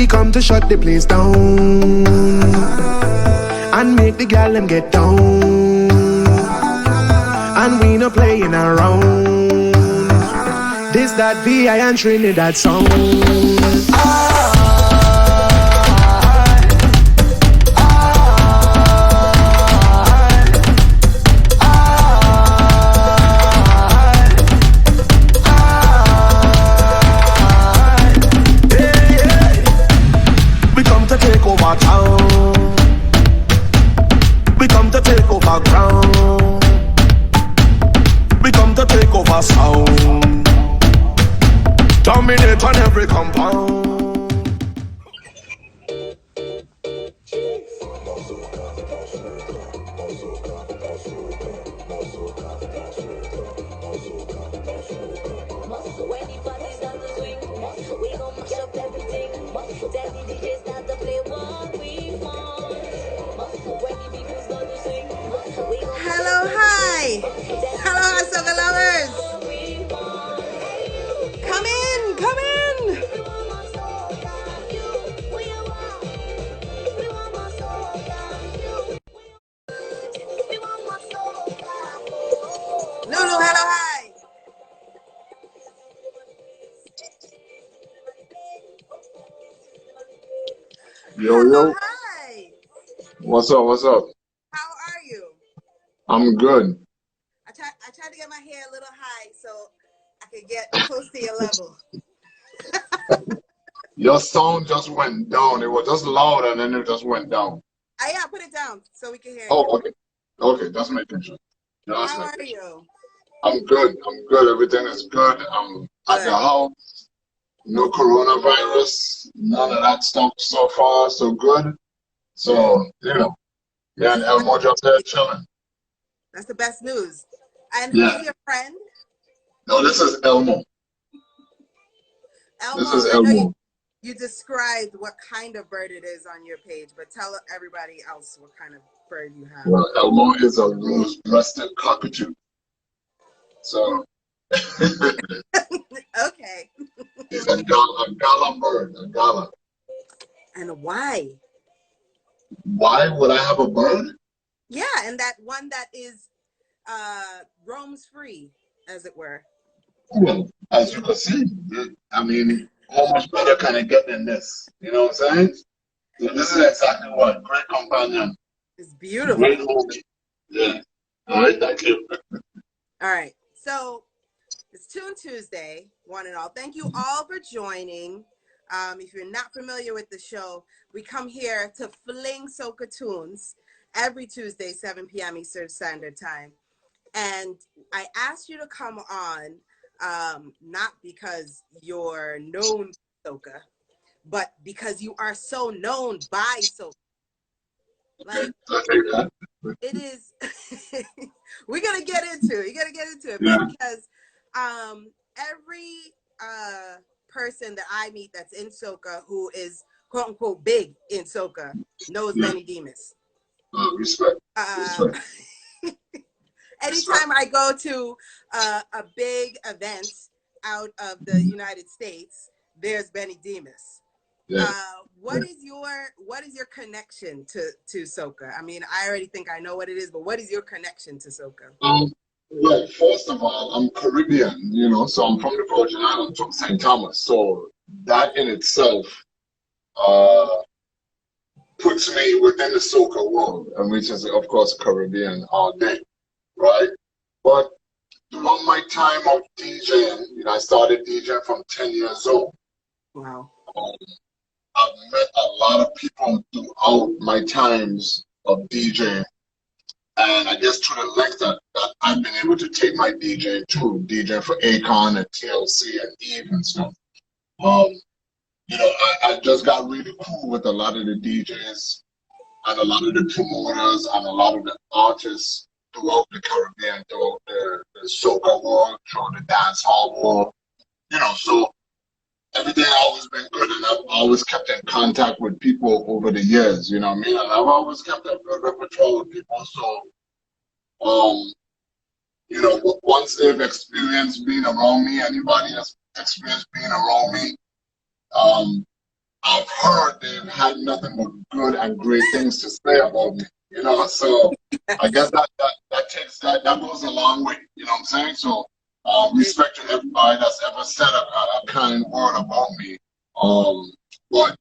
We come to shut the place down and make the gal them get down. And we no playing around. This that VI and Trinidad song. We come to take over town. We come to take over ground. We come to take over sound. Dominate on every compound. When the party start to swing, we gon' mash up everything. Tell the DJ start to play what we want. When the people start to sing, we gon' Hello, hi. Hello, soca lovers. Come in, come in. Lulu, hello, hi. Yo, Hello, yo. hi. What's up? What's up? How are you? I'm good. I tried to get my hair a little high so I could get close to your level. Your sound just went down. It was just loud and then it just went down. Yeah, put it down so we can hear you. Oh, okay. Okay, just making sure. How are you? I'm good. I'm good. Everything is good. I'm at the house. No coronavirus. None of that stuff so far. So good. So, me and Elmo just there chilling. That's the best news. And Yeah. who's your friend? No, this is Elmo. Elmo. This is I know Elmo. you described what kind of bird it is on your page, but tell everybody else what kind of bird you have. Well, Elmo is a rose-breasted cockatoo. So, Okay. he's a gala bird, a gala. And why? Why would I have a bird? Yeah, and that one that is roams free, as it were. Well, as you can see, I mean, how much better can it get than this? You know what I'm saying? So this is exactly what great companion, It's beautiful. great movie. Yeah. All right, thank you. All right. So it's Tune Tuesday, one and all. Thank you all for joining. If you're not familiar with the show, we come here to fling soca tunes every Tuesday, 7 p.m. Eastern Standard Time. And I asked you to come on, not because you're known soca, but because you are so known by soca. Like, it is, we're going to get into it. You got to get into it. Yeah. Because every person that I meet that's in soca who is quote unquote big in soca knows Benny-Demus. Respect. Anytime I go to a big event out of the United States, there's Benny-Demus. Yeah. What is your connection to soca? I mean, I already think I know what it is, but what is your connection to soca? Well, first of all, I'm Caribbean, so I'm from the Virgin Islands, from St. Thomas. So that in itself puts me within the soca world, and which is, of course, Caribbean all day, right? But throughout my time of DJing, I started DJing from 10 years old. Wow. I've met a lot of people throughout my times of DJing. And I guess to the length that I've been able to take my DJing to, DJing for Akon and TLC and Eve and stuff. I just got really cool with a lot of the DJs and a lot of the promoters and a lot of the artists throughout the Caribbean, throughout the soca world, throughout the dance hall world. So everything always been good, and I've always kept in contact with people over the years, you know what I mean? And I've always kept a good repertoire with people, so, once they've experienced being around me, anybody has experienced being around me, I've heard they've had nothing but good and great things to say about me. You know, so I guess that goes a long way. You know what I'm saying? So respect to everybody that's ever said a kind word about me. But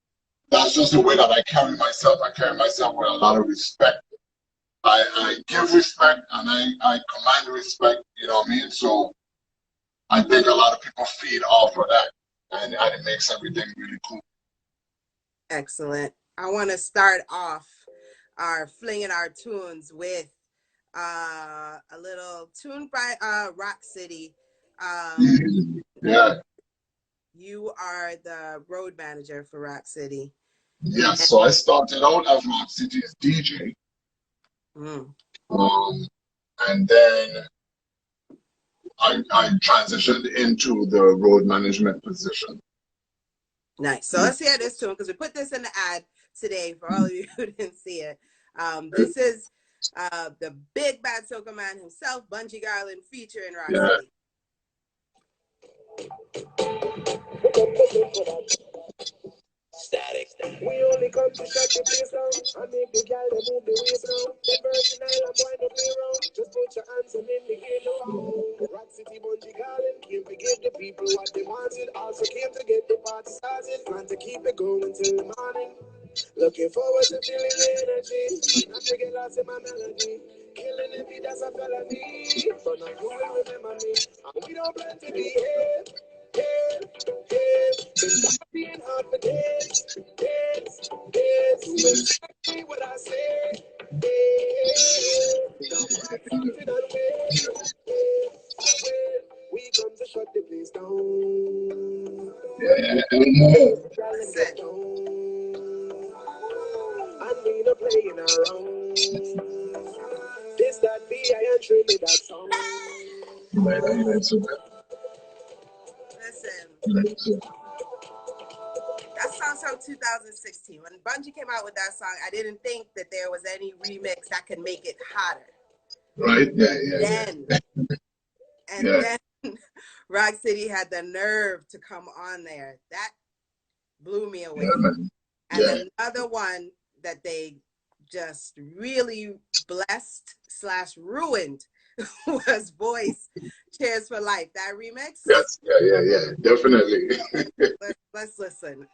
that's just the way that I carry myself. I carry myself with a lot of respect. I give respect and I command respect, you know what I mean? So I think a lot of people feed off of that, and it makes everything really cool. Excellent. I want to start off our flinging our tunes with a little tune by Rock City. Yeah. You are the road manager for Rock City. Yes, so I started out as Rock City's DJ. And then I transitioned into the road management position. Nice. So let's hear this tune because we put this in the ad today for all of you who didn't see it. This is the big bad soca man himself, Bunji Garlin, featuring Rock City. Static. We only come to shut the place down and make the girl they move the waist now. The Virgin Island boy no play around. Just put your hands and in the game now. Rock City Bunji Garlin came to give the people what they wanted. Also came to get the party started. Plan to keep it going till the morning. Looking forward to feeling the energy. Not to get lost in my melody. Killing the beat, that's a felony. But now you will remember me. And we don't plan to be here. It's being hard for days. You will see what I say. Don't fight something on we come to shut the place down. And we not playing around. This that be I ain't really that song. Listen, that song's from 2016. When Bunji came out with that song, I didn't think that there was any remix that could make it hotter. Right? Then Rock City had the nerve to come on there. That blew me away. And another one that they just really blessed / ruined was Voice Cheers for Life. That remix? Yes, yeah, definitely. Let's listen.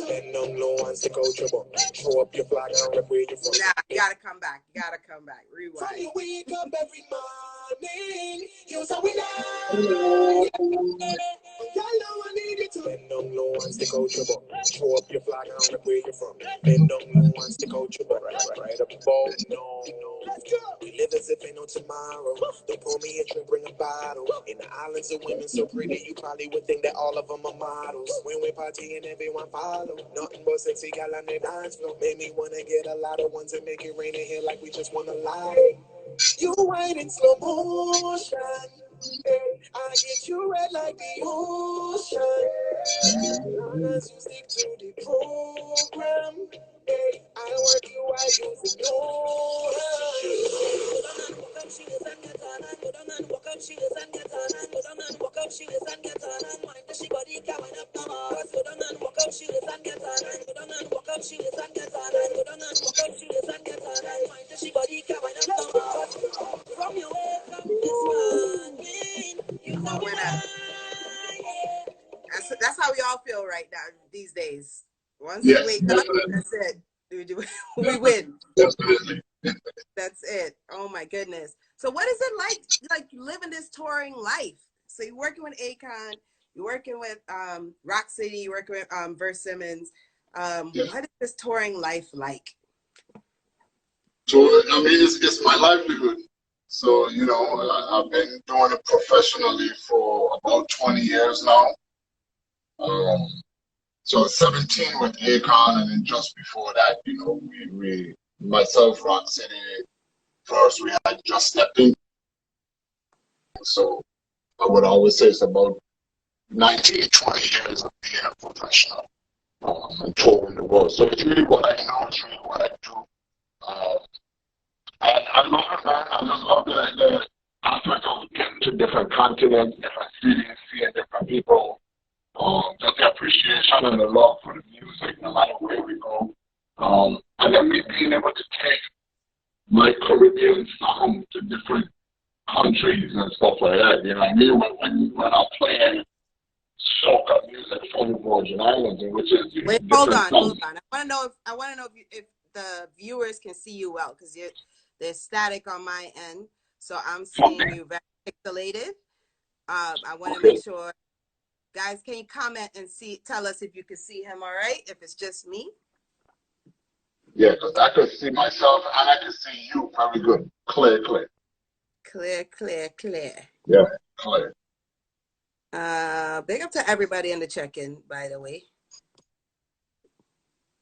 Bend down low and stick out your bum. Show up your flag and rep where you're from. Nah, you gotta come back. Rewind. From you wake up every morning, you're so we love. Y'all know I need you to bend down low and stick out your bum. Show up your flag and rep where you're from. Bend down low and stick out your bum. Right up above. No. Let's go. We live as if ain't no tomorrow. Don't pour me a drink, bring a bottle. In the islands of women so pretty, you probably would think that all of them are models. When we party and everyone follow, nothing but sexy gal on the dance floor. Made me wanna get a lot of ones and make it rain in here like we just wanna lie. You whine in slow motion. Hey, I get you red like the ocean. Long as you stick to the program. Hey, I work you, I use the no. She is and get on and go down and walk up. She is and get on and go down and walk up. She is and get on and mind that she body can't wind up no more. Go down and walk up. She is and get on and go down and walk up. She is and get on and go down and walk up. She is and get on and mind that she body can't wind up no more. From your wake up this morning, you know we That's how we all feel right now these days. Once we wake up, that's it. We win. Definitely. That's it. Oh my goodness. So what is it like living this touring life? So you're working with Akon, you're working with Rock City, you're working with Verse Simmons. What is this touring life like? So I mean, it's my livelihood. So you know, I've been doing it professionally for about 20 years now. So 17 with Akon, and then just before that, you know, we myself, Rock City, first we had just stepped in. So I would always say it's about 19, 20 years of being a professional and touring the world. So it's really what I know, it's really what I do. And I love it, man. I just love the aspect of getting to different continents, different cities, seeing different people. Just the appreciation and the love for the music, no matter where we go. And then me being able to take my Caribbean sound to different countries and stuff like that. You know what I mean? When I'm playing soca music from the Virgin Islands, which is wait, hold on. I want to know if the viewers can see you well, because there's static on my end, so I'm seeing you very pixelated. I want to make sure, guys, can you comment and tell us if you can see him all right? If it's just me. Yeah, because I could see myself and I could see you very good. Clear. Clear. Yeah, clear. Big up to everybody in the check-in, by the way.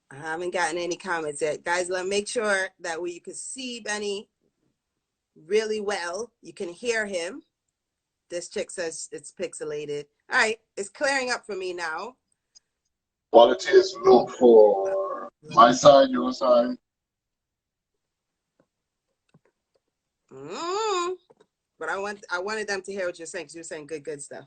I haven't gotten any comments yet. Guys, let's make sure that you can see Benny really well. You can hear him. This chick says it's pixelated. All right, it's clearing up for me now. Quality is low for my side, your side. But I wanted them to hear what you're saying, because you're saying good stuff.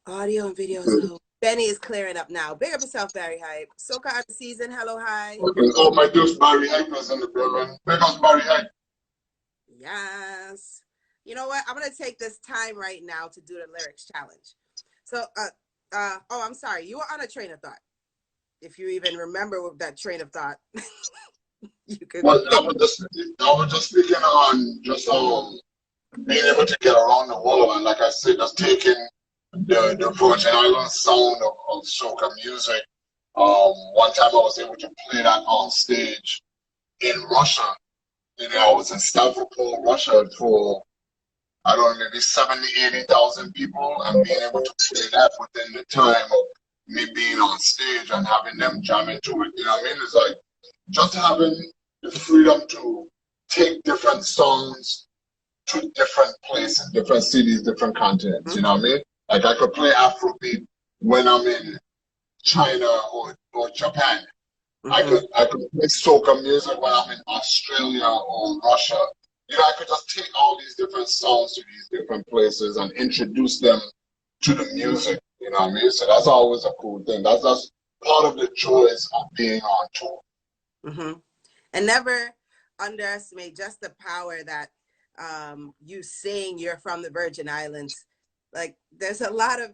Audio and video is low. Benny is clearing up now. Big up yourself, Barry Hype. Soca out of season. Hello, hi. Okay. Oh, my dude, Barry Hype was in the building. Big up Barry Hype. Yes. You know what? I'm gonna take this time right now to do the lyrics challenge. So, oh, I'm sorry. You were on a train of thought. If you even remember that train of thought, you could. Well, I was just speaking on being able to get around the world, and like I said, just taking the Virgin Islands sound of soca music. One time I was able to play that on stage in Russia. You know, I was in Stavropol, Russia for, I don't know, maybe 70,000, 80,000 people, and being able to play that within the time of me being on stage and having them jam into it. You know what I mean? It's like just having the freedom to take different songs to different places, different cities, different continents. You know what I mean? Like I could play Afrobeat when I'm in China or Japan. I could play soca music when I'm in Australia or Russia. You know, I could just take all these different songs to these different places and introduce them to the music. You know what I mean? So that's always a cool thing. That's part of the joys of being on tour. And never underestimate just the power that you saying you're from the Virgin Islands. Like there's a lot of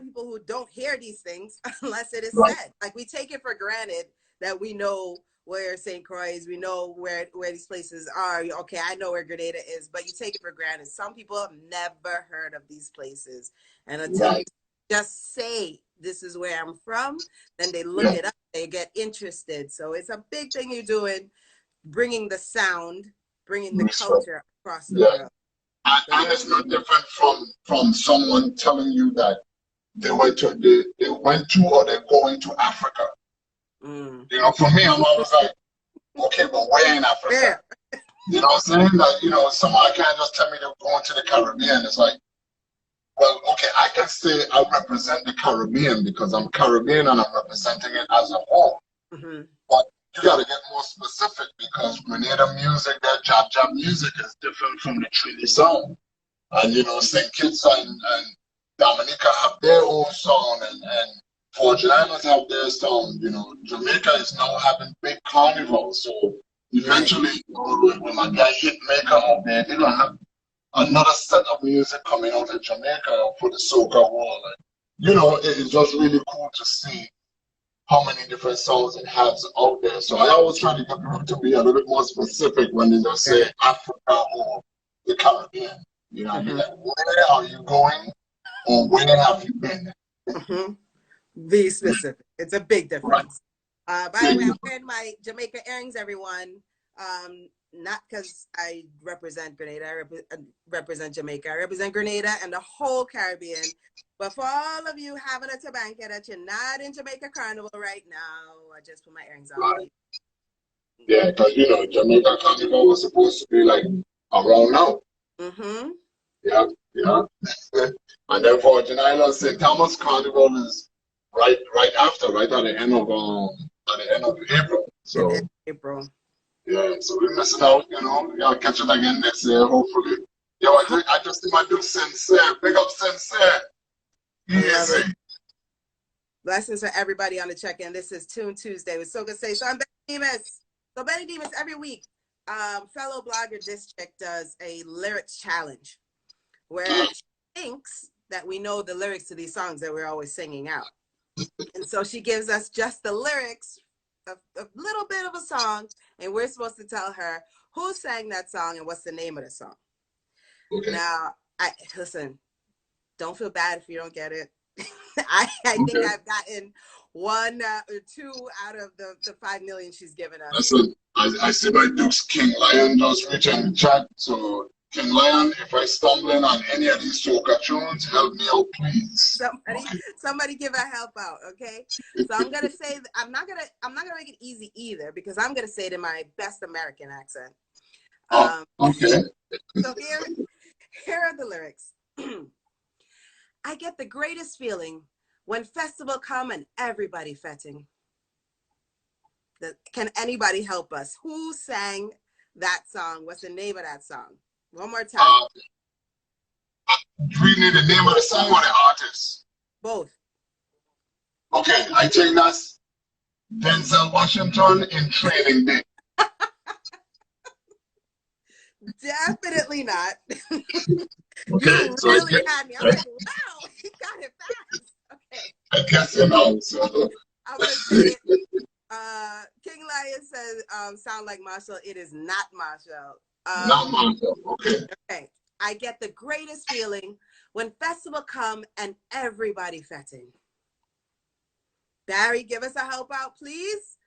people who don't hear these things unless it is said. Like we take it for granted that we know where St. Croix is, we know where these places are. Okay, I know where Grenada is, but you take it for granted. Some people have never heard of these places, and until you just say this is where I'm from, then they look it up, they get interested. So it's a big thing you're doing, bringing the sound, bringing the culture across the world. And it's not different from someone telling you that they went to or they're going to Africa. You know, for me, I'm always like, okay, but where in Africa? You know what I'm saying? Like, you know, someone can't just tell me they're going to the Caribbean. It's like, well, okay, I can say I represent the Caribbean because I'm Caribbean and I'm representing it as a whole. But you got to get more specific because Grenada music, that jab music is different from the Trini sound. And, you know, St. Kitts and Dominica have their own sound and Virgin Islands have their sound. You know, Jamaica is now having big carnivals. So eventually, when my guy Hitmaker out there, they're going to have another set of music coming out of Jamaica for the soca world. And, you know, it's just really cool to see how many different songs it has out there. So I always try to get people to be a little bit more specific when they just say Africa or the Caribbean. You know what I mean? Like, where are you going or where have you been? Be specific. It's a big difference. By the way, I'm wearing my Jamaica earrings, everyone. Not because I represent Grenada, I represent Jamaica. I represent Grenada and the whole Caribbean. But for all of you having a tabanca that you're not in Jamaica Carnival right now, I just put my earrings on. Yeah, because, you know, Jamaica Carnival was supposed to be like around now. Yeah. And then Virgin Islands, St. Thomas Carnival is right after, right at the end of April. So April. Yeah, so we're missing out, you know. I'll catch it again next year, hopefully. Yo, I just see my dude Sincere. Big up Sincere. Easy. Blessings for everybody on the check-in. This is Tune Tuesday with Soca Say. So I'm Benny-Demus. So Benny-Demus, every week, fellow blogger This Chick does a lyrics challenge where she thinks that we know the lyrics to these songs that we're always singing out. And so she gives us just the lyrics, a little bit of a song, and we're supposed to tell her who sang that song and what's the name of the song. Okay. Now, listen, don't feel bad if you don't get it. I think I've gotten 1 or 2 out of the 5 million she's given us. Listen, I see my Duke's King Lion just reaching the chat. So, King Lion, if I stumble in on any of these soca tunes, help me out, please. Somebody give a help out, okay? So I'm gonna say I'm not gonna make it easy either because I'm gonna say it in my best American accent. Okay. So here are the lyrics. I get the greatest feeling when festival come and everybody fetting. Can anybody help us? Who sang that song? What's the name of that song? One more time. Do we need the name of the song or the artist? Both. Okay, I think that's Denzel Washington in Training Day. Definitely not. Okay, you so really had me. I'm like, wow, he got it fast. Okay. I guess you know. So I'm gonna say it. King Lion says, sound like Marshall. It is not Marshall. Not Marshall. Okay. Okay. I get the greatest feeling when festival come and everybody fetting. Barry, give us a help out, please.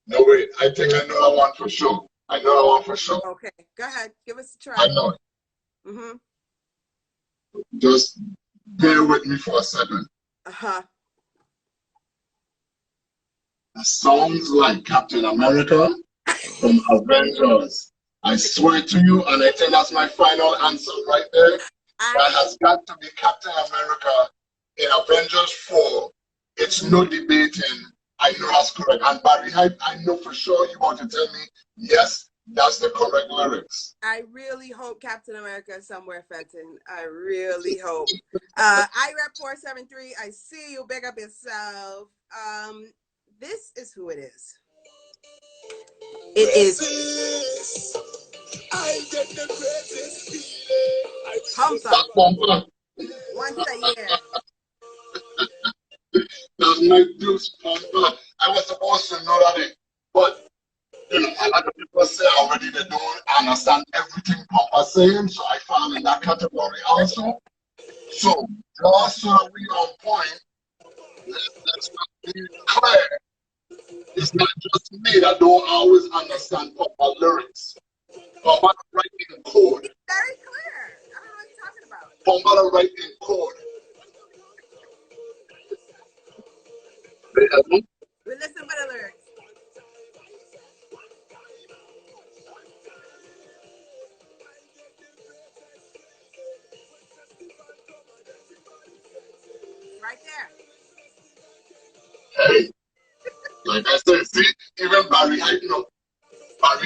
No, wait. I think I know one for sure. Okay, go ahead. Give us a try. I know it. Just bear with me for a second. It sounds like Captain America from Avengers. I swear to you, and I think that's my final answer right there. That has got to be Captain America in Avengers 4. It's no debating. I know that's correct. And Barry, I know for sure you want to tell me, yes, that's the correct lyrics. I really hope Captain America is somewhere fetting. I really hope. IREP 473, I see you. Big up yourself. This is who it is. It is. I get the greatest feeling. Pumper. Once a year. That's my Deuce Pumper. I was supposed to know that, but you know, a lot of people say already they don't understand everything Papa saying, so I fall in that category also. So, just so we on point, let's be clear. It's not just me that don't always understand Papa lyrics. Papa writing code. It's very clear. I don't know what you're talking about. Papa writing code. We listen for the lyrics. Right there. Hey, like I said, see, even Barry Hypno, Papa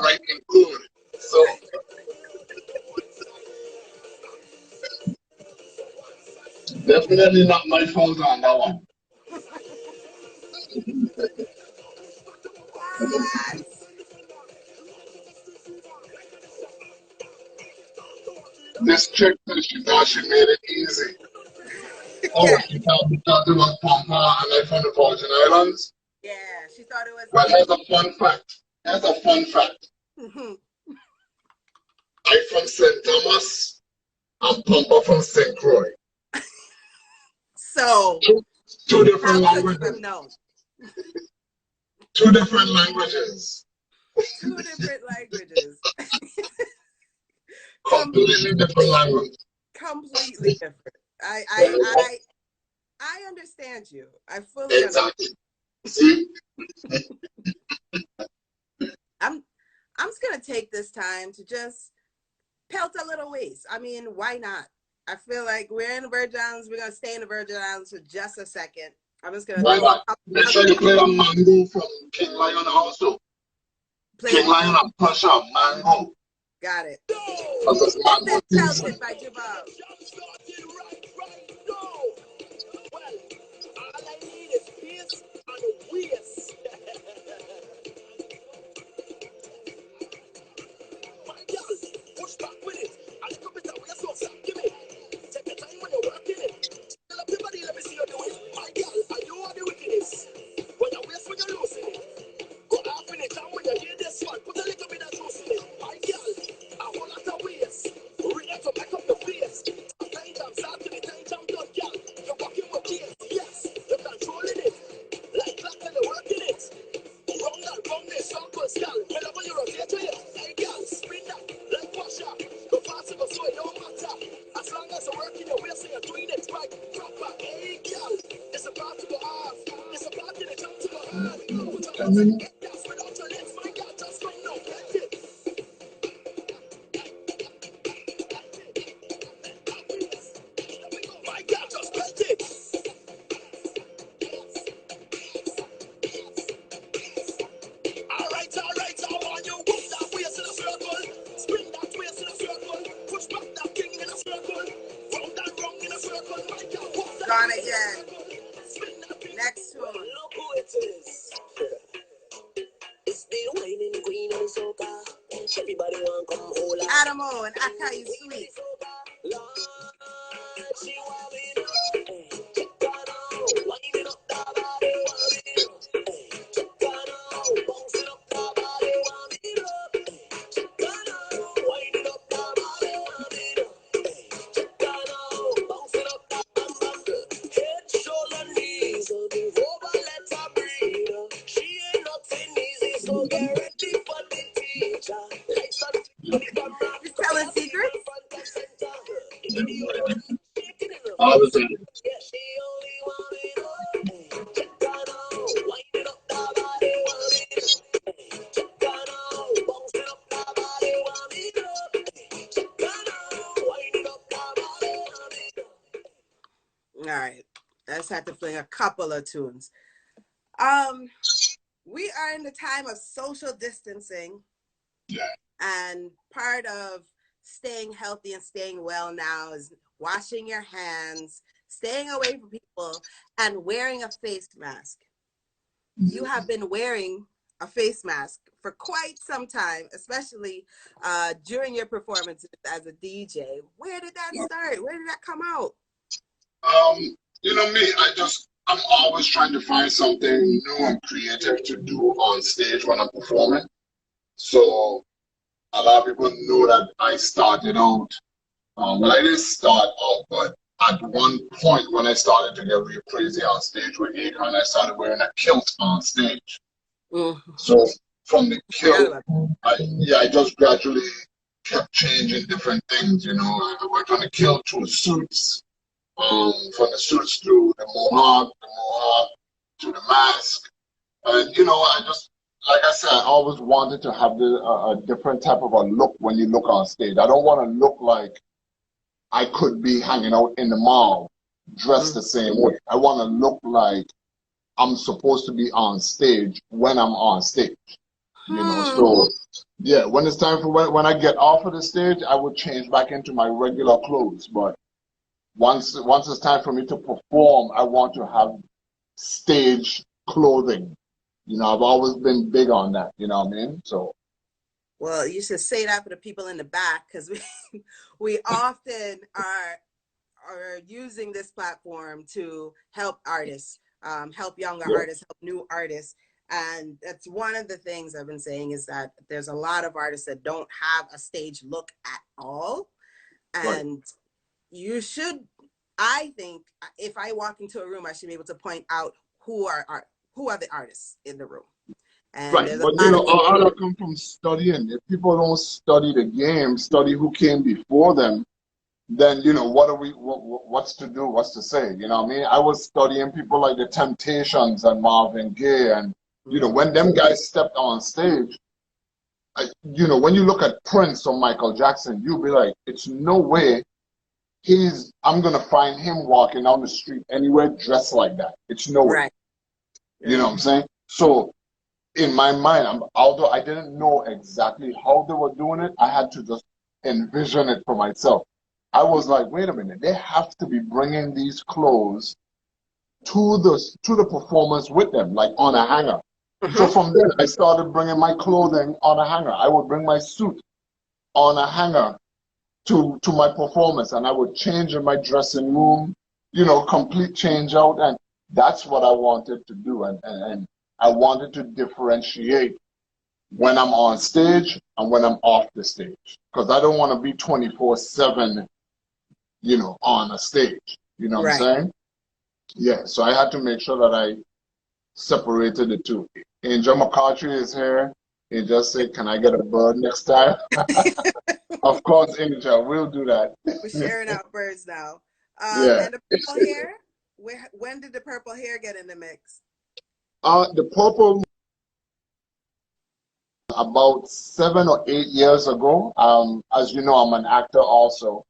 writing code. So, definitely not my fault on that one. This chick, she thought she made it easy. Oh, she thought it was Pampa and I from the Virgin Islands? Yeah, she thought it was. Well, here's a fun fact. I from St. Thomas and Pampa from St. Croix. So, two different languages. No. Two different languages. Completely different language. Completely different. I understand you. I fully understand. See? I'm just gonna take this time to just pelt a little ways. I mean, why not? I feel like we're in the Virgin Islands. We're gonna stay in the Virgin Islands for just a second. I'm just gonna. Make sure you play a Mango from King Lion also. King Lion and Pasha, Mango. Got it. Mango by Jabal. off. It's a party that jump to the hard. Put your hands in the gas without your legs, my God, just come now, get it. My God, just get it. Alright, I want you move that waist in a circle. Spin that waist in a circle. Push back that thing in a circle. Round and round in a circle. My God, walk that Gone waist in a again. circle. Spin that thing. Next one. Look who it is. It's the whining queen of the soca. Everybody want come hold her. Adamo and Akai Sweet. Lord, she want me to. Chicano, winding up that body, want me to. Chicano, bouncing up that body, want me to. Chicano, winding up that body, want me to. Chicano, bouncing up that bam bam girl. Head, shoulder, knees, move over, let her breathe. She ain't nothing easy, so get ready for the teacher. Lights on the camera, You telling secrets? front and center. All the time. Yeah, she only want me to. Chicano, winding up that body, want me to. Chicano, bouncing up that body, want me to. Chicano, winding up that body, want me to. All right. Let's have to fling a couple of tunes. We are in the time of social distancing. Yeah. And part of staying healthy and staying well now is washing your hands, staying away from people, and wearing a face mask. You have been wearing a face mask for quite some time, especially during your performances as a DJ. Where did that start? Where did that come out? You know me, I'm always trying to find something new and creative to do on stage when I'm performing. So a lot of people know that I started out, well, I didn't start out, but at one point when I started to get real crazy on stage with Akon, I started wearing a kilt on stage. Mm-hmm. So from the kilt, I just gradually kept changing different things, you know. I went from the kilt to suits, from the suits to the mohawk to the mask. And, you know, I just, like I said, I always wanted to have a different type of a look when you look on stage. I don't want to look like I could be hanging out in the mall dressed the same way. I want to look like I'm supposed to be on stage when I'm on stage. You know, so yeah, when it's time for when I get off of the stage, I would change back into my regular clothes. But once it's time for me to perform, I want to have stage clothing. You know, I've always been big on that, you know what I mean? So. Well, you should say that for the people in the back, because we often are using this platform to help artists, help younger artists, help new artists. And that's one of the things I've been saying is that there's a lot of artists that don't have a stage look at all. And you should, I think, if I walk into a room, I should be able to point out who are the artists in the room. And right, but you know, all that come from studying. If people don't study the game, study who came before them, then you know what's to do, what's to say. You know what I mean? I was studying people like the Temptations and Marvin Gaye, and you know when them guys stepped on stage, you know when you look at Prince or Michael Jackson, you'll be like, it's no way I'm gonna find him walking down the street anywhere dressed like that. It's no way. Right. You know what I'm saying? So. In my mind, although I didn't know exactly how they were doing it, I had to just envision it for myself. I was like, wait a minute, they have to be bringing these clothes to the performance with them, like on a hanger. So from there, I started bringing my clothing on a hanger. I would bring my suit on a hanger to my performance, and I would change in my dressing room, you know, complete change out, and that's what I wanted to do, and I wanted to differentiate when I'm on stage and when I'm off the stage. Because I don't want to be 24/7, you know, on a stage. You know what I'm saying? Yeah, so I had to make sure that I separated the two. Angel McCarthy is here. He just said, can I get a bird next time? Of course, Angel, we'll do that. We're sharing out birds now. Yeah. And the people here, when did the purple hair get in the mix? The purple about 7 or 8 years ago. As you know, I'm an actor also,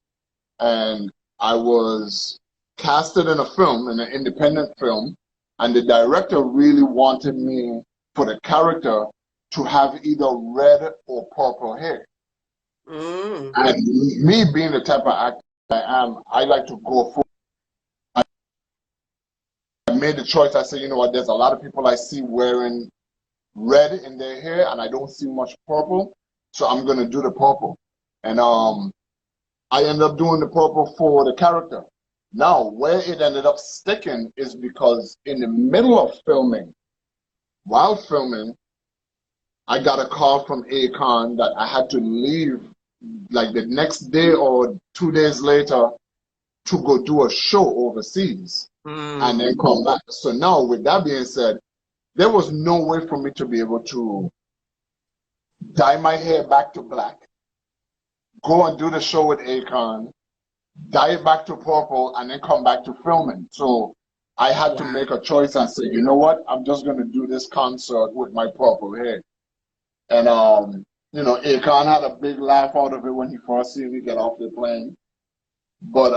and I was casted in a film, in an independent film, and the director really wanted me for the character to have either red or purple hair. And me being the type of actor I am, I like to go for. I made the choice. I said, you know what? There's a lot of people I see wearing red in their hair, and I don't see much purple, so I'm gonna do the purple. And I ended up doing the purple for the character. Now, where it ended up sticking is because in the middle of filming, while filming, I got a call from Akon that I had to leave like the next day or 2 days later to go do a show overseas and then come back. So now, with that being said, there was no way for me to be able to dye my hair back to black, go and do the show with Akon, dye it back to purple, and then come back to filming. So I had to make a choice and say, you know what, I'm just going to do this concert with my purple hair. And, you know, Akon had a big laugh out of it when he first seen me get off the plane. But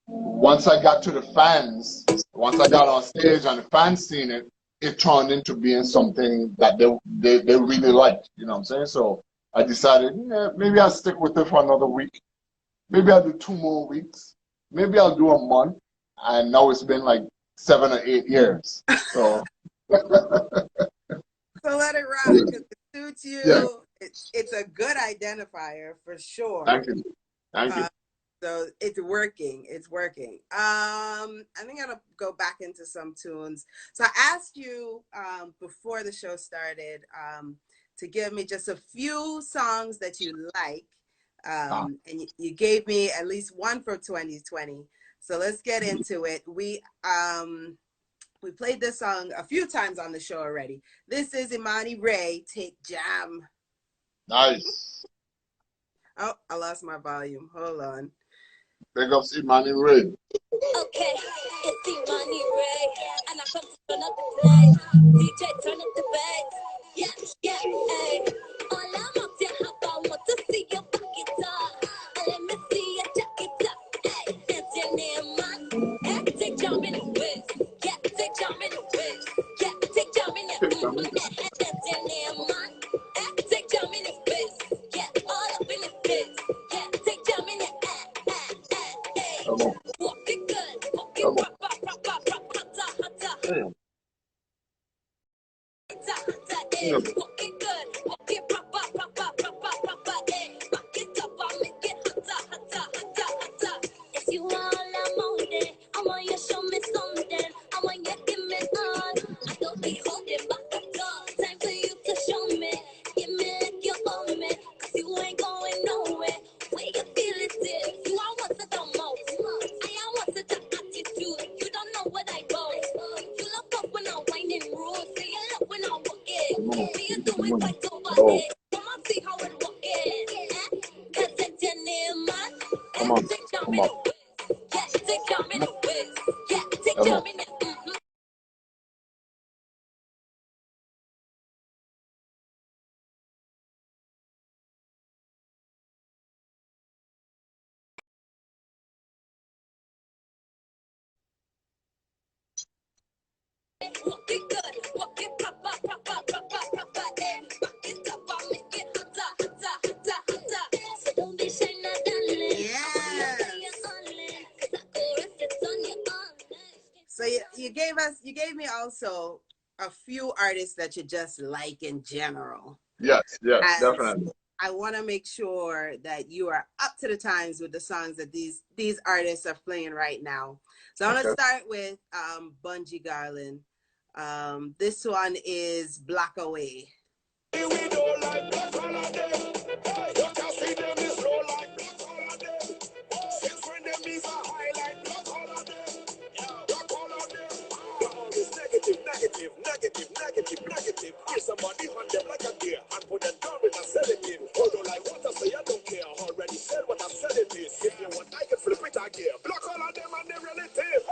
once I got to the fans, once I got on stage and the fans seen it, it turned into being something that they really liked, you know what I'm saying? So I decided, yeah, maybe I'll stick with it for another week. Maybe I'll do 2 more weeks. Maybe I'll do a month. And now it's been like 7 or 8 years. So So let it rock because it suits you. Yeah. It's a good identifier for sure. Thank you. Thank you. So it's working. It's working. I think I'll go back into some tunes. So I asked you before the show started to give me just a few songs that you like. And you gave me at least one for 2020. So let's get into it. We played this song a few times on the show already. This is Imani Ray, Take Jam. Nice. Oh, I lost my volume. Hold on. Big ups Imani Ray. Okay, it's Imani Ray, and I come to turn up the place. DJ, turn up the bass. Yeah, hey. All I'm up there, I want to see your back it up. Let me see you jack it up. Hey, it's your name, man. Hey, take jam in the whiz. Yeah, take jam in the whiz. Yeah, take jam in the whiz. It's your name, man. Hey, take jam in the whiz. Yeah, all up in the whiz. Yeah, take jam in the hey. Walk it good. Walk it rock. Walk it good. Walk it rock. Back it up, I'll make it hotter. If you all I'm on it, I want you to show me something. I want you to give me on. I don't be holding back at all. Time for you to show me. Give me like you own me. Cause you ain't going nowhere. Where you feel it is. You are what's the most. I want the attitude. You don't know what I go. You look up when I'm winding rules. Say you look when I'm walking. See you do it quite over it. Come on, see how it walking. Cause it's your name, man. Come on. Yeah, take jam in the whiz. Yeah, take jam in the Walk it good, walk it proper. Back it up, I'll make it hotter. So don't be shy, now, darling. Yeah. So you gave me also a few artists that you just like in general. Yes, And definitely. I want to make sure that you are up to the times with the songs that these artists are playing right now. So I'm gonna start with Bungie Garlin. This one is Black Away. We don't like black holiday. You can see them is low like black holiday. Since when them is a high like black holiday. Black holiday. It's negative. Here's somebody on them like a gear and put them down with a sedative. Although like what I say, I don't care. Already said what I said it is. If you want, I can flip it again. Black holiday, man, they relative.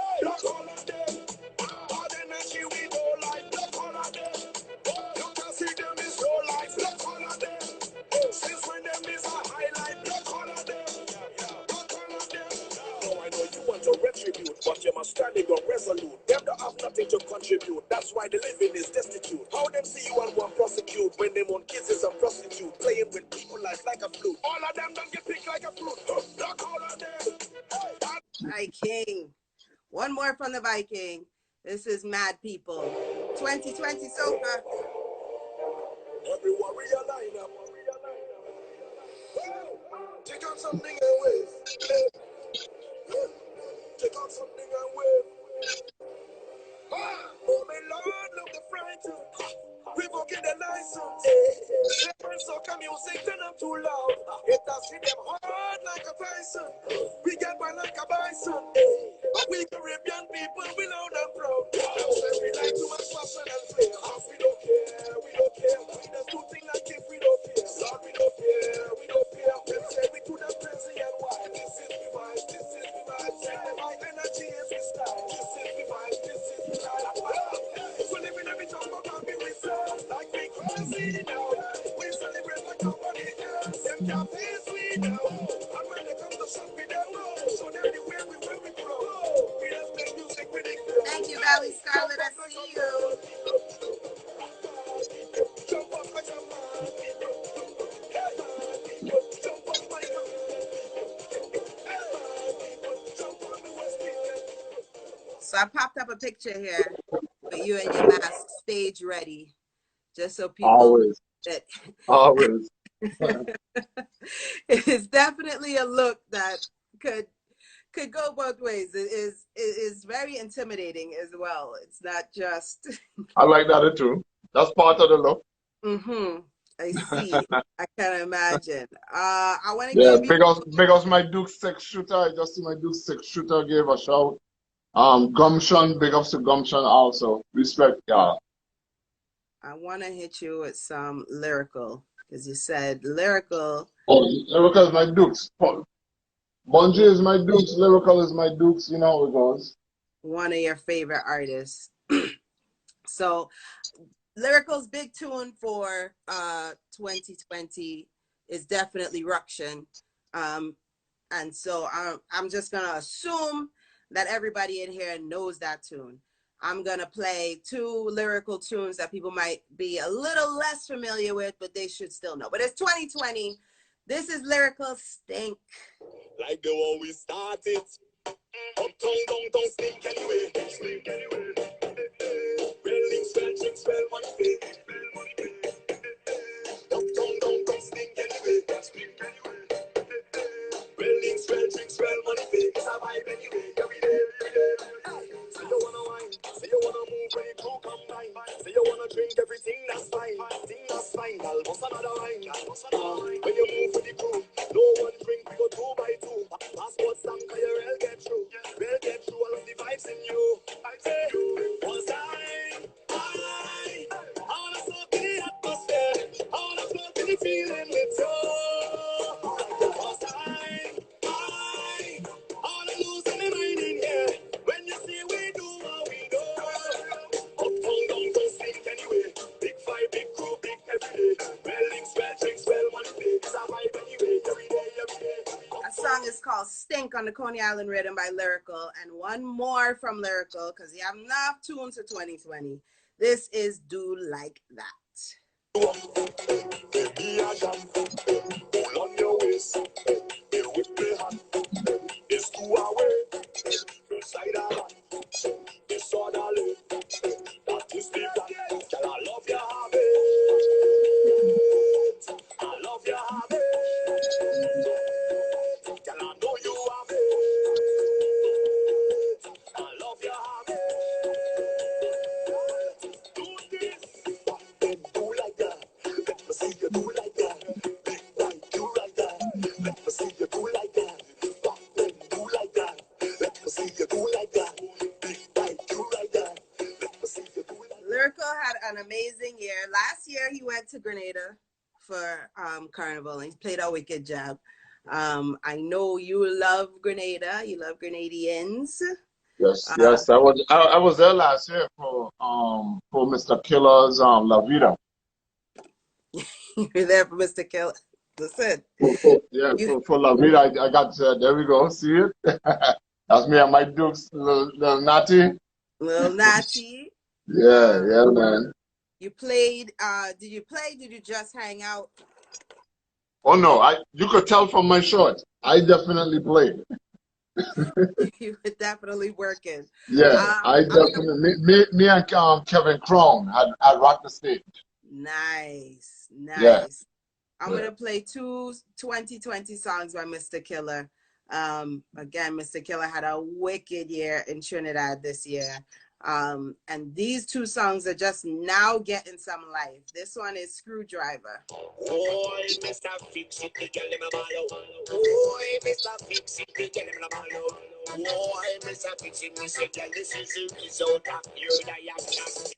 standing up resolute. Them don't have nothing to contribute. That's why the living is destitute. How them see you and want prosecute when them on kids is a prostitute, playing with people life like a flute. All of them don't get picked like a fruit. Look all of them. Viking. One more from the Viking. This is Mad People. 2020 Soca. Every warrior line up. Take out something and wave. Take out something and wave. Oh, my Lord, look the frightened. Revoking the license. Different soca music, turn them too loud. It does hit them hard like a Tyson. We get by like a bison. We Caribbean people, we loud and proud. We like too much passion and flair. We don't care, we don't care. We just do things like if we don't fear. Lord, we don't fear, we don't fear. Them say we to them crazy and wild. This is the vibe, this is the vibe. Say my energy is the style. This is the vibe, this is the style. We live in every jungle, can't be reserved. Like we crazy now. We celebrate like nobody else. Them can't face we now. And when they come to shop with them, so they're the way we grow. We just make music with it. Thank you, Valley Scarlet. I see you. Jump up like a man. Jump up like a So I popped up a picture here with you and your mask stage ready. Just so people Always. that Always. it's definitely a look that could go both ways. It is very intimidating as well. It's not just I like that too. That's part of the look. I see. I can imagine. I want to Yeah, give you big us my Duke 6 shooter. I just see my Duke 6 shooter gave a shout. Gumption, big ups to Gumption also. Respect, y'all. I want to hit you with some lyrical, because you said lyrical. Oh, lyrical is my Dukes. Bungie is my Dukes. Lyrical is my Dukes. You know how it goes. One of your favorite artists. So lyrical's big tune for 2020 is definitely Ruction. And so I'm just gonna assume that everybody in here knows that tune. I'm gonna play two lyrical tunes that people might be a little less familiar with, but they should still know. But it's 2020. This is Lyrical Stink. like the one we started. Uptown, downtown, stink anyway. Stink anyway. Building swell, drink swell, money pay. Uptown, downtown, stink anyway. Stink anyway. Building swell, drink swell, money pay. It's a vibe anyway. Every day, every day. Say you wanna wine, say you wanna move when you crew combine. Say you wanna drink everything, that's fine. Thing that's fine. I'll bust another wine. When you move with the crew, no one drink, we go 2 by 2. Passport stamp, cause you will get through. We'll get through all of the vibes in you. I say, one time, I wanna soak in the atmosphere. I wanna float in the feeling with you. One time, I wanna lose any mind in here. When you see we do what we do. Uptown, downtown, stink anyway. Big five, big crew, big everyday. Welling, swell, drink, swell, money pay. It's a vibe anyway, every day, every day. That song is called Stink on the Coney Island Rhythm by Lyrical. And one more from Lyrical, because you have enough tunes for 2020. This is Do Like That. Baby, I jam. Pull on your waist. You whip me hand. It's 2 hours. Inside a man. It's orderly. That is the plan. Girl, I love your habit. I love your habit. Girl, I know you have it. I love your habit. Do this. Then do like that. Let me see you do like that. Big like you like that. Let me see you do like that. Back then do like that. Let me see you do like that. Big like you like that. Let me see you do like that. Lyrical had an amazing year. Last year he went to Grenada for Carnival and he played a wicked job. I know you love Grenada. You love Grenadians. Yes, yes. I was there last year for Mr. Killer's La Vida. You're there for Mr. Kill. Listen. For La Vida, I got there we go. See it? That's me and my Dukes, little Natty. Lil Natty. Yeah, yeah, man. You played, did you play? Did you just hang out? Oh no, you could tell from my shorts. I definitely played. You were definitely working. Yeah, I definitely. Me and Kevin Crown had rocked the stage. Nice, nice. Yeah. I'm gonna play two 2020 songs by Mr. Killer. Again, Mr. Killer had a wicked year in Trinidad this year. And these two songs are just now getting some life. This one is Screwdriver. Boy, Mr. Fix It, the girl in my malo. Boy, Mr. Fix It, the girl in my malo. Boy, Mr. Fix It, me say, girl, this is the result of your diagnosis.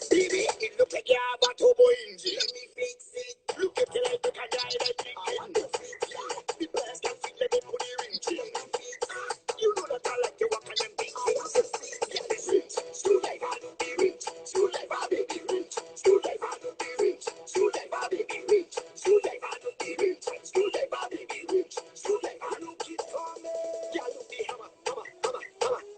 Baby, it look like you have a turbo engine. Let me fix it. Look at the light, look at the light, I want to fix it. The blast can fit, let me put the ring in. You know that I like you walk on them big things. Yeah, this rich. School life, I don't be rich. School life, I don't be rich. School life, I don't be rich. School life, I don't be rich. School life, I don't be rich. School life, I don't be rich. School life, I don't keep coming. Yeah, look the hammer, hammer, hammer,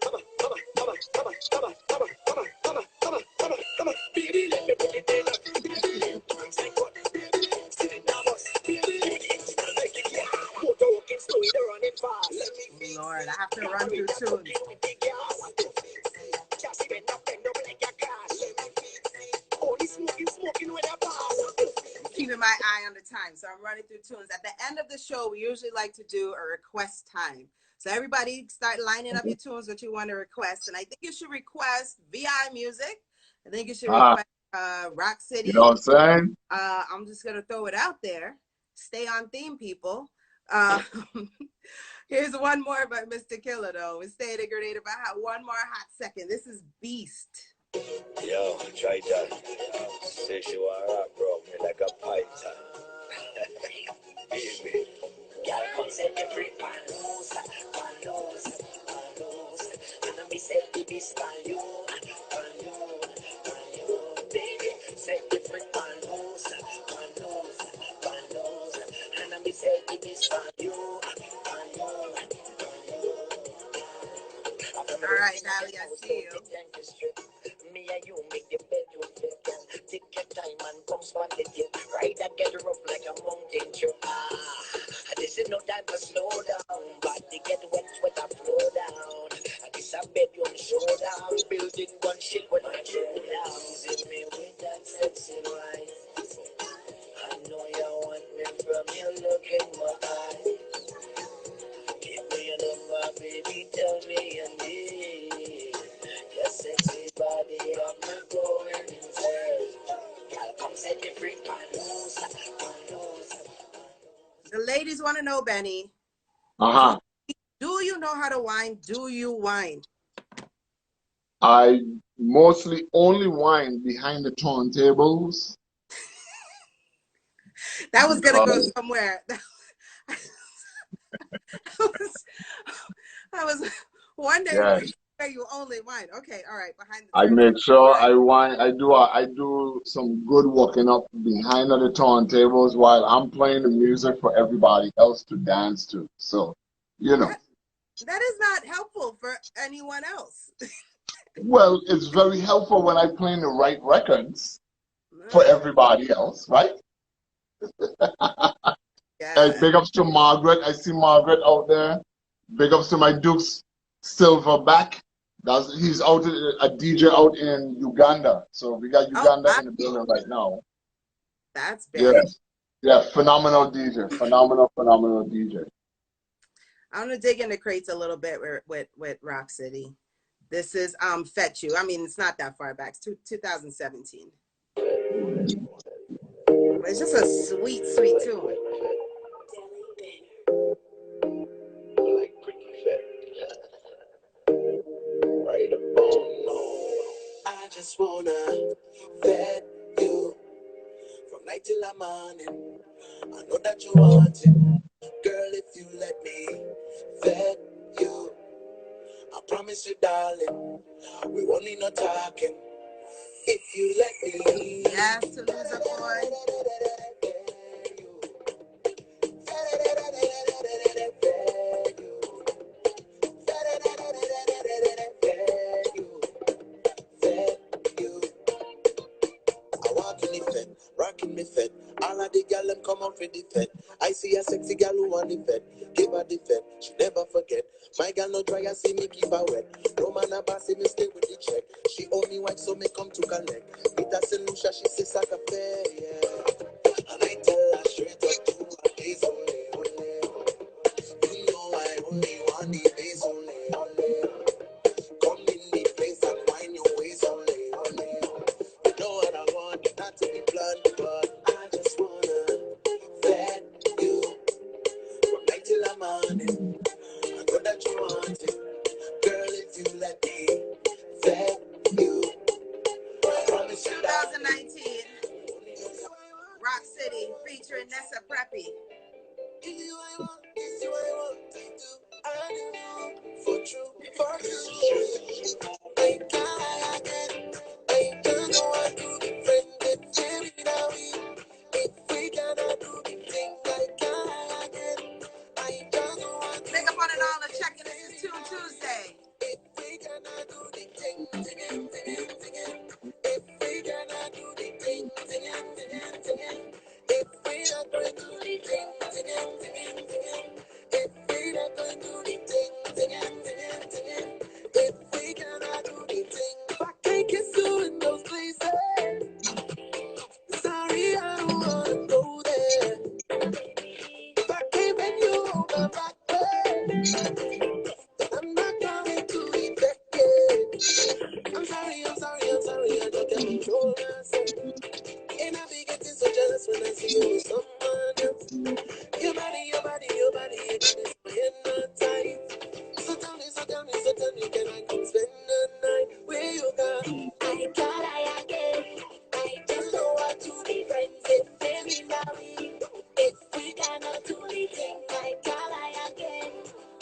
hammer, hammer, hammer, hammer, hammer, hammer, hammer, hammer, hammer, hammer, hammer, hammer. Baby, let me put it in. Baby, it's like what? Baby, sit it down, boss. Baby, it's not like it. Yeah, motor walking slow, they're running fast. Let me fix it. Lord, I have to run through tunes. Keeping my eye on the time, so I'm running through tunes. At the end of the show, we usually like to do a request time. So everybody start lining up your tunes that you want to request. And I think you should request VI music. I think you should request Rock City. You know what I'm saying? I'm just going to throw it out there. Stay on theme, people. Here's one more by Mr. Killer, though. We stay in Grenada about one more hot second. This is Beast. Yo, try that. Say she want rock, bro. Me like a python. Baby. Girl, come set the free pan loose, pan loose, pan loose. And me say the beast pan you, pan you, pan you. Baby, set the free pan loose, pan loose, pan loose. And me say the beast pan you, pan you, pan you. All right, Nally, I see you. Me and you make the bedroom fit. Take your time and come spot the tip. Ride and get rough like a mountain trip. This is no time to slow down. Body get wet, sweat and flow down. This a bedroom showdown. Building one shit when I throw down. Visit me with that sexy right. I know you want me from your look in my eyes. Give me your number, baby, tell me your name. Your sexy body, I'm not going insane. Girl, come set me free, pan loose. The ladies want to know, Benny. Do you know how to whine? Do you whine? I mostly only whine behind the turntables. That was going to go somewhere. I was wondering where you only whine. Okay, all right. Behind the I make sure I whine. I do some good walking up behind the turntables while I'm playing the music for everybody else to dance to. So, you know. That is not helpful for anyone else. Well, it's very helpful when I'm playing the right records for everybody else, right? Hey, big ups to Margaret. I see Margaret out there. Big ups to my Dukes Silverback. He's out, a DJ out in Uganda. So we got Uganda in the building right now. That's big. Yeah, phenomenal DJ. Phenomenal DJ. I'm gonna dig into crates a little bit with Rock City. This is Fetch You. I mean, it's not that far back. It's 2017. But it's just a sweet, sweet tune. Like pretty fat. Right about now. I just wanna vet you from night till the morning. I know that you want it. Girl, if you let me vet you, I promise you, darling, we won't need no talking. If you let me. Yes, to lose a boy. making me fed. All of the gal them come out for the fed. I see a sexy gal who want the fed. Give her the fed, she never forget. My gal no dry, I see me keep her wet. No man a bossy, me stay with the check. She owe me wife, so me come to connect. With a solution, she says like a fair, yeah. And I tell her straight up to her days only, only. You know I only want the days only, only. Come in the place and find your ways only, only. You know what I want, not to be blunt, but I just wanna vet you from night till the morning. I know that you want it, girl. If you let me vet you, I promise you that 2019, Rock City featuring Nessa Preppy. is you I want, is you I want to do. I do for true, for true. I can't, I don't know what to do. Friend, it's very now. If we cannot do the things I can't, I don't know what to Big up on it all and checking this is Tune Tuesday. if we cannot do the things again, if we cannot do the things again, if we not going to do the things again, if we not going to do the things again, if we cannot do the things, I can't kiss you in those places. Sorry, I don't wanna go there. If I can't bend you over back way, I'm not coming to be back yet. I'm sorry, I don't can control myself. And I be getting so jealous when I see you with someone else. Your body, is my hypnotized. So tell me, can I come spend the night where you got? I thought I again. I just don't want to be friends if very married. If we cannot do the thing, I thought I again.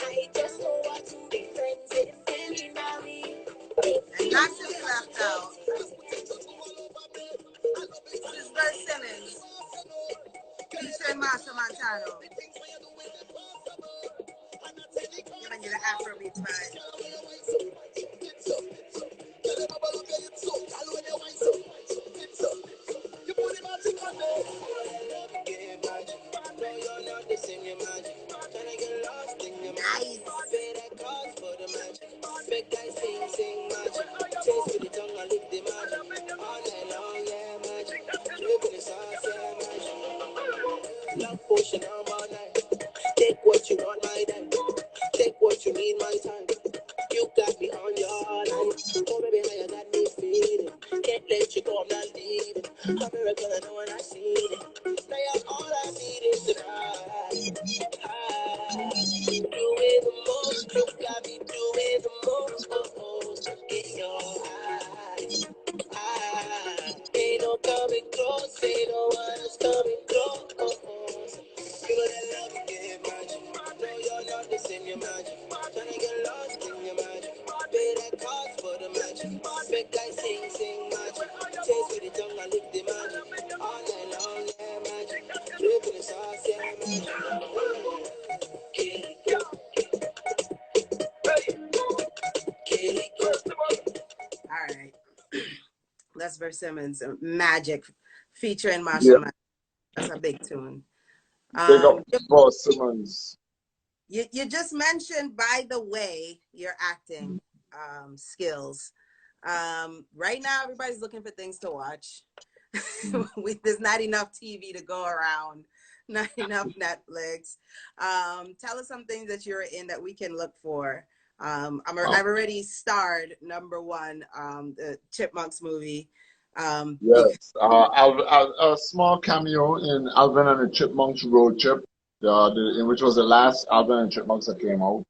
I just don't want to be friends if very married. And not to be left out, this is Bert Simmons featuring Master Montano. Giving you the Afrobeat vibe. Nice. Love potion on my night. Take what you want, my time. Take what you need, my time. You got me on your line. Oh, baby, now you got me feeling. Can't let you go, I'm not leaving. I'm a miracle, I know when I see it. Now you're all I need is tonight. Doing the most, you got me doing the most. In your eyes. Ain't no coming close, ain't no one is coming close. You know that love you get magic. No, you're not the same, you're magic. Tryna get lost in your magic. Pay that cost for the magic. Make I sing magic. Taste with the tongue, I lick the magic. All night long, yeah, magic. Dripping the sauce, yeah, magic. All right. That's Bert Simmons, Magic featuring Marshall Yeah, Mathers. That's a big tune. big up for Simmons. You just mentioned, by the way, your acting skills. Right now, everybody's looking for things to watch. There's not enough TV to go around, not enough Netflix. Tell us some things that you're in that we can look for. I've already starred #1, the Chipmunks movie. Yes, a small cameo in Alvin and the Chipmunks Road Trip, which was the last Alvin and the Chipmunks that came out.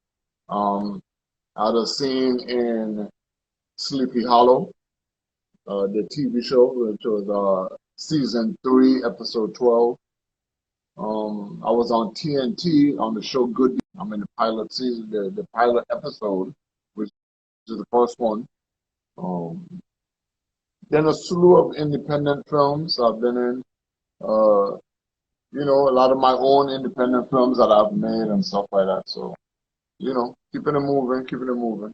I had a scene in Sleepy Hollow, the TV show, which was season 3, episode 12. I was on TNT on the show Good. I'm in the pilot season, the pilot episode, which is the first one. Then a slew of independent films I've been in. A lot of my own independent films that I've made and stuff like that. So, keeping it moving.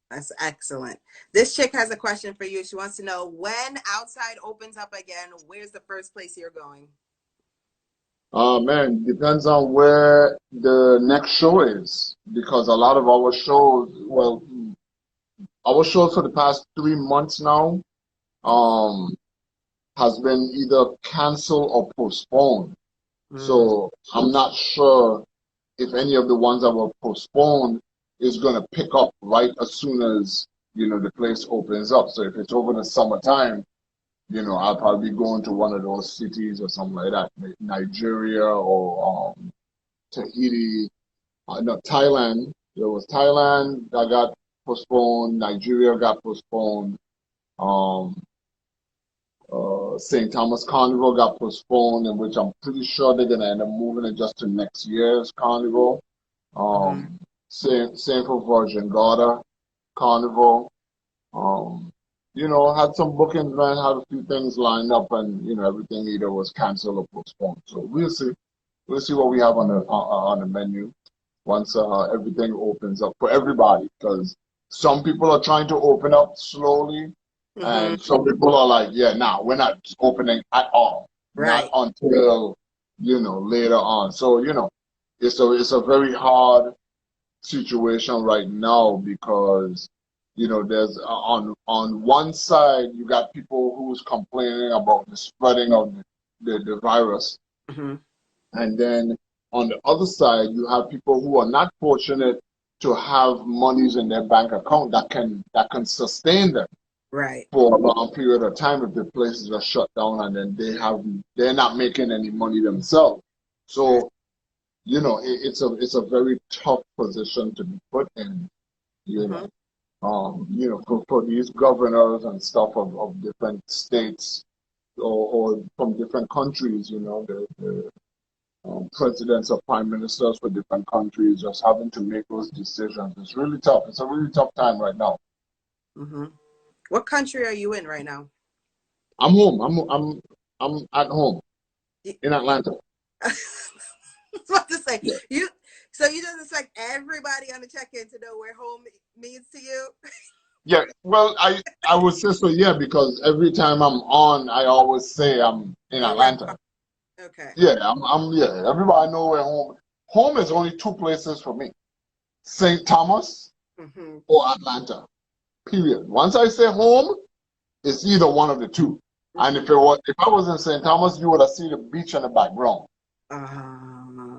That's excellent. This chick has a question for you. She wants to know, when outside opens up again, where's the first place you're going? Man, depends on where the next show is, because a lot of our shows, well, our shows for the past 3 months now, um, has been either canceled or postponed. So I'm not sure if any of the ones that were postponed is going to pick up right as soon as, the place opens up. So if it's over the summertime, I'll probably be going to one of those cities or something like that, like Nigeria or Tahiti. No, Thailand. There was Thailand that got postponed. Nigeria got postponed. Um, St. Thomas Carnival got postponed, in which I'm pretty sure they're gonna end up moving it just to next year's carnival. Same for Virgin Gorda Carnival. Had some bookings, man, had a few things lined up, and everything either was canceled or postponed. So we'll see. We'll see what we have on the menu once everything opens up for everybody. Because some people are trying to open up slowly, and some people are like, yeah, nah, we're not opening at all. Right. Not until, later on. So, it's a very hard situation right now because, there's on one side, you got people who's complaining about the spreading of the virus. And then on the other side, you have people who are not fortunate to have monies in their bank account that can sustain them. Right. For a long period of time if the places are shut down and then they're not making any money themselves. So, it's a very tough position to be put in, for these governors and stuff of different states or from different countries, the presidents or prime ministers for different countries just having to make those decisions. It's really tough. It's a really tough time right now. What country are you in right now? I'm home. I'm at home in Atlanta. I was about to say, so you just expect everybody on the check-in to know where home means to you? Yeah, well, I would say so, yeah, because every time I'm on, I always say I'm in Atlanta. Okay. Yeah, yeah, everybody know where home is only two places for me. St. Thomas or Atlanta. Period. Once I say home, it's either one of the two. And if I was in St. Thomas, you would have seen the beach in the background.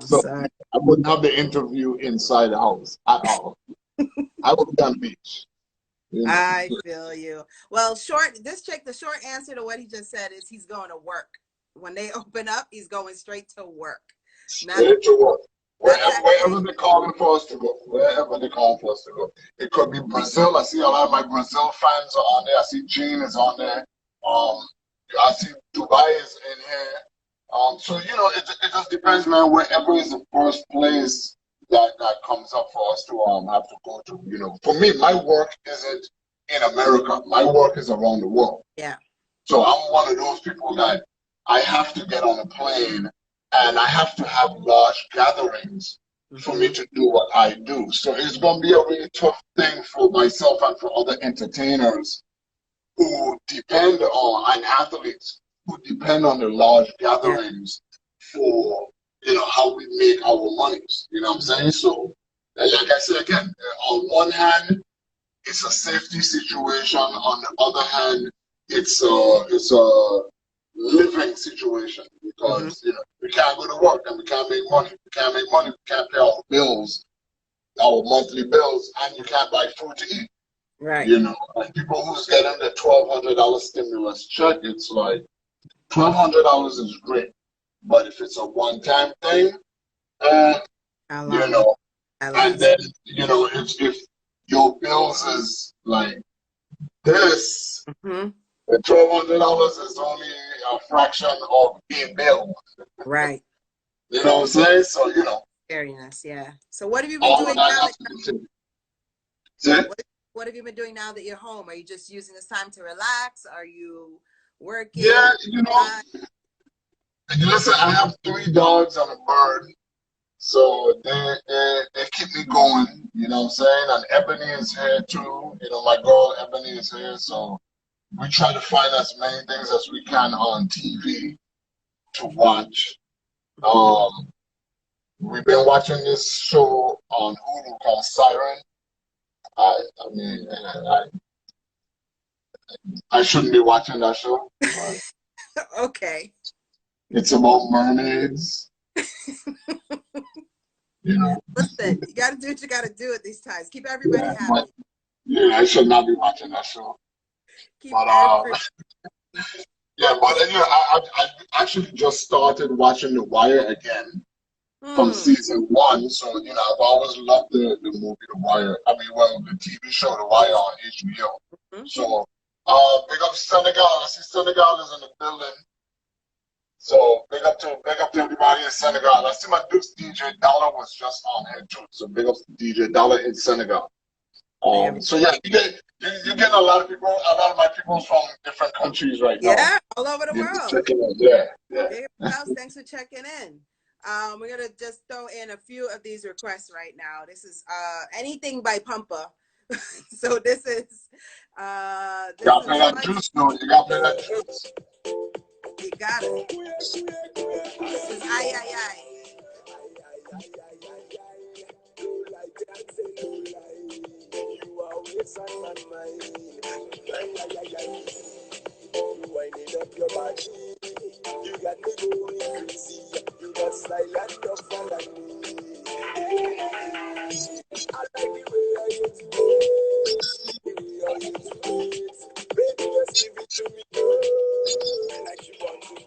So sorry. I wouldn't have the interview inside the house at all. I would be on the beach. I feel you. Well, the short answer to what he just said is he's going to work. When they open up, he's going straight to work. Straight to work. Wherever they're calling for us to go. Wherever they're calling for us to go. It could be Brazil. I see a lot of my Brazil fans are on there. I see Gene is on there. I see Dubai is in here. So, it just depends, man. Wherever is the first place that comes up for us to have to go to. For me, my work isn't in America. My work is around the world. Yeah. So I'm one of those people that I have to get on a plane and I have to have large gatherings for me to do what I do. So it's going to be a really tough thing for myself and for other entertainers who depend on, and athletes who depend on the large gatherings for, how we make our monies. You know what I'm saying? So, like I said again, on one hand, it's a safety situation. On the other hand, it's a living situation because we can't go to work and we can't make money. We can't make money. We can't pay our bills, our monthly bills, and you can't buy food to eat. Right. Like people who's getting the $1,200 stimulus check, it's like $1,200 is great, but if it's a one-time thing, and then if your bills is like this. The $1,200 is only a fraction of a bill. Right. You know what I'm saying? So, Fairness, yeah. So what have you been doing now? What have you been doing now that you're home? Are you just using this time to relax? Are you working? Yeah, listen, I have 3 dogs and a bird. So they keep me going, you know what I'm saying? And Ebony is here too. You know, my girl Ebony is here. So we try to find as many things as we can on TV to watch. Um, we've been watching this show on Hulu called Siren. I mean, I shouldn't be watching that show, but Okay. it's about mermaids, you know. Listen, you got to do what you got to do at these times. Keep everybody Yeah, happy. but yeah, I should not be watching that show. Keep But everybody. yeah, but yeah, I actually just started watching The Wire again from season one. So you know, I've always loved the movie The Wire. I mean, well, the TV show The Wire on HBO. So big up Senegal. I see Senegal is in the building. So big up to everybody in Senegal. I see my Dukes DJ Dollar was just on here too. So big up to DJ Dollar in Senegal. So yeah, you're getting a lot of my people from different countries right now. Yeah, all over the world. Checking out. Yeah. Big house, thanks for checking in. We're gonna just throw in a few of these requests right now. This is anything by Pumpa. So this is you gotta play that juice, though. You gotta play that juice. You got it. This is ay ay ay. You always on my mind. Winding up your body, you got me going crazy. You got style and love for me. I like the way I hit it, the way I hit it. Baby, just give it to me, girl, like you want to do it.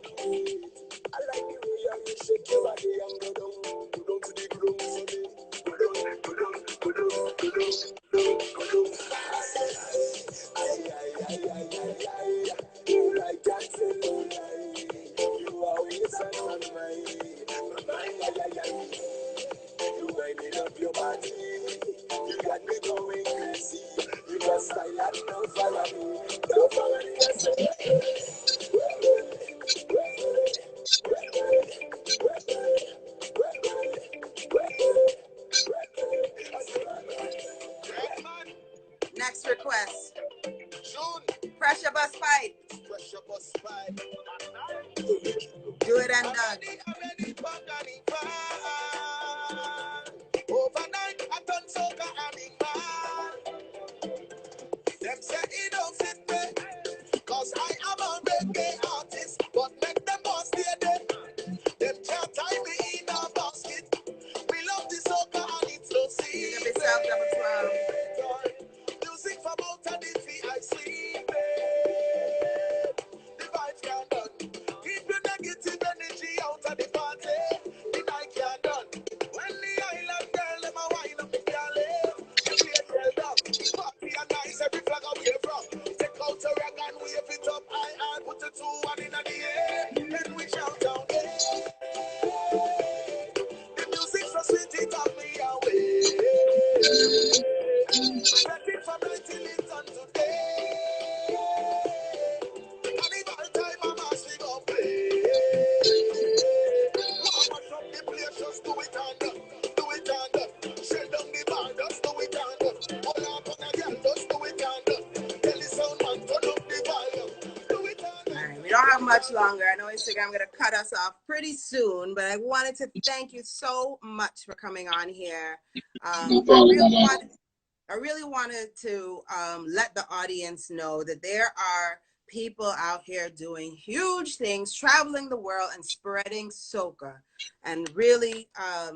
I like the way you shake your body and go down to the ground for me. Go down. You like dancing, no lie. You always on my mind. You winding up your body. You got me going crazy. You got style and no follow me. Don't follow me, I say. Next request. Pressure Bus Fight. Do it and done. Overnight, I done soca animal. Them say it don't fit me, cause I am a reggae artist. But make them all stay there. Them can't tie me in a basket. We love the soca and it's no secret. Give yourself double 12. Music from out of the VIC. The vibes can't done. Keep your negative energy out of the party. The night can't done. When the island girl, them a wine up the galley. The place well done. Party and nice, every flag away from. Take out a rag and wave it up high and put the 2 1 in the air. Then we shout out, hey. The music so sweet, it took me away. Ready for me till it's done today. Carnival time, I'm asking go play. Mash up the place, just do it and do it and shut down the bar, just do it and hold up on a girl, just do it and tell the sound man, turn up the volume, do it and. All right, we don't have much longer. I know Instagram going to cut us off pretty soon, but I wanted to thank you so much for coming on here. I really wanted to let the audience know that there are people out here doing huge things, traveling the world and spreading soca. And really, I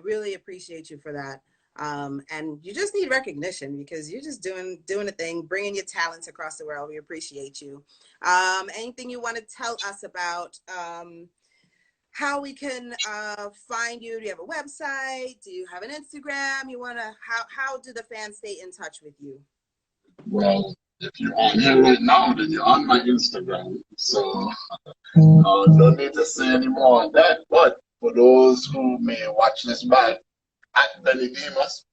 really appreciate you for that. And you just need recognition because you're just doing a thing, bringing your talents across the world. We appreciate you. Anything you want to tell us about how we can find you? Do you have a website? Do you have an Instagram? How do the fans stay in touch with you? Well, if you're on here right now, then you're on my Instagram. So no need to say any more on that. But for those who may watch this back, at Benny-Demus,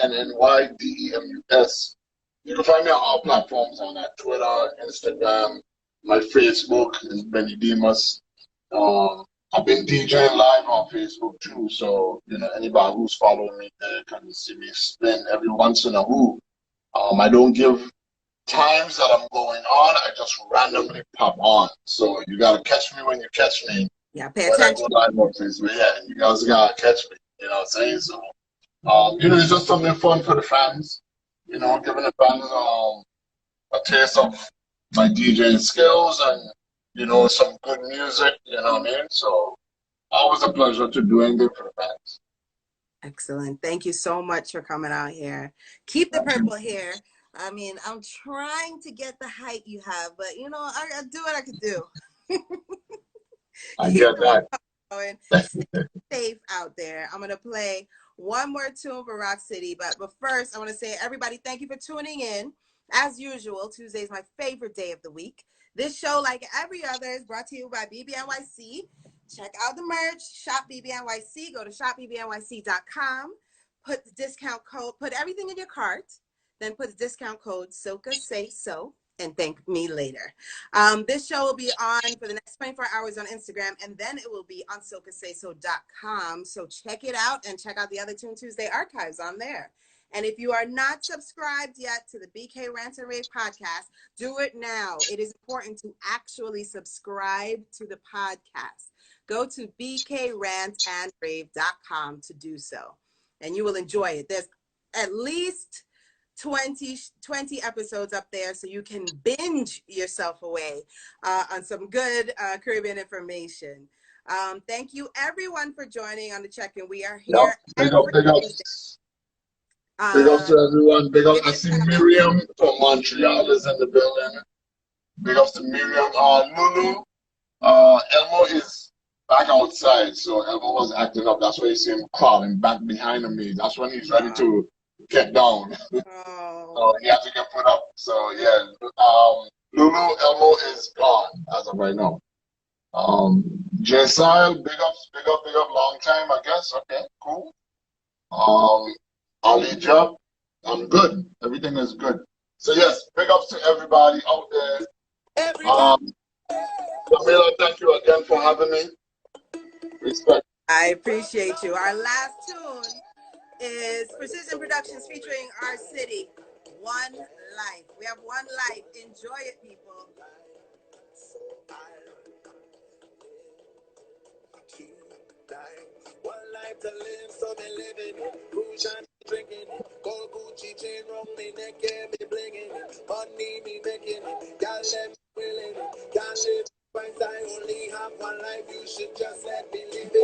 BENNYDEMUS. You can find me on all platforms on that Twitter, Instagram. My Facebook is Benny-Demus. I've been DJing live on Facebook too, so anybody who's following me there can see me spin every once in a while. I don't give times that I'm going on. I just randomly pop on. So you gotta catch me when you catch me. Yeah, pay When I attention. go live on Facebook, yeah, you guys gotta catch me. You know what I'm saying? So, it's just something fun for the fans. Giving the fans a taste of my DJing skills and some good music. You know what I mean? So, always a pleasure to doing it for the fans. Excellent. Thank you so much for coming out here. Keep the purple hair. I mean, I'm trying to get the height you have, but I do what I can do. I get that. Stay safe out there. I'm going to play one more tune for Rock City, but first I want to say, everybody, thank you for tuning in. As usual, Tuesday is my favorite day of the week. This show, like every other, is brought to you by BBNYC. Check out the merch, shop BBNYC. Go to shopbbnyc.com. Put the discount code, put everything in your cart, then put the discount code Soca Say So, and thank me later. This show will be on for the next 24 hours on Instagram, and then it will be on SocaSaySo.com. So check it out and check out the other Tune Tuesday archives on there. And if you are not subscribed yet to the BK Rant and Rave podcast, do it now. It is important to actually subscribe to the podcast. Go to bkrantandrave.com to do so, and you will enjoy it. There's at least 20 episodes up there, so you can binge yourself away on some good Caribbean information. Thank you, everyone, for joining on the check-in. We are here. Big up. Big up to everyone. Big up. I see Miriam from Montreal is in the building. Big up to Miriam. Lulu. Elmo is back outside, so Elmo was acting up. That's why you see him crawling back behind me. That's when he's ready to get down. So he has to get put up. So yeah, Lulu, Elmo is gone as of right now. J-Sile, big up, long time, I guess. Okay, cool. Alija, I'm good. Everything is good. So yes, big ups to everybody out there. Camila, thank you again for having me. Respect. I appreciate you. Our last tune is Precision Productions featuring Our City, One Life. We have one life. Enjoy it, people. One life to live, so me living it. Rouge and drinking it. Gold Gucci chain round me neck, yeah, me blinging it. Money me making it. Y'all let me willing it. Can't live twice, I only have one life. You should just let me live it.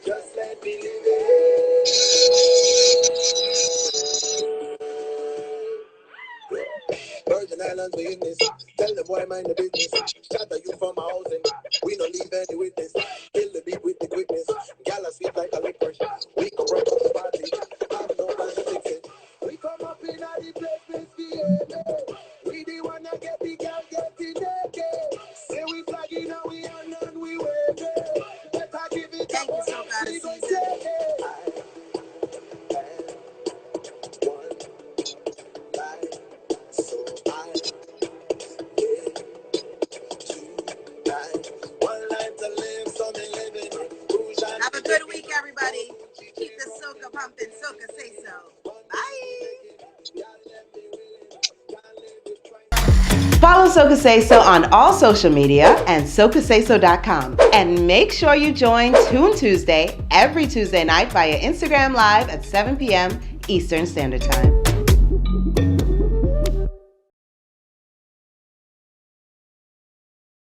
Just let me live it. Virgin Islands witness. Tell them why mind the business. Shatter you from my housing. We don't leave any witness. Kill the beat with the quickness. Gala sweet like a liquor. We come right up the party. Have no man to fix it. We come up in all the place, we the one that get the girl getting naked. Say we flagging and we are none, we waiting. Better give it Thank you so much. we go take it. Have a good week, everybody. Keep the soca pumping. Soca Say So. Bye. Follow Soca Say So on all social media and SocaSaySo.com. And make sure you join Tune Tuesday every Tuesday night via Instagram Live at 7 p.m. Eastern Standard Time.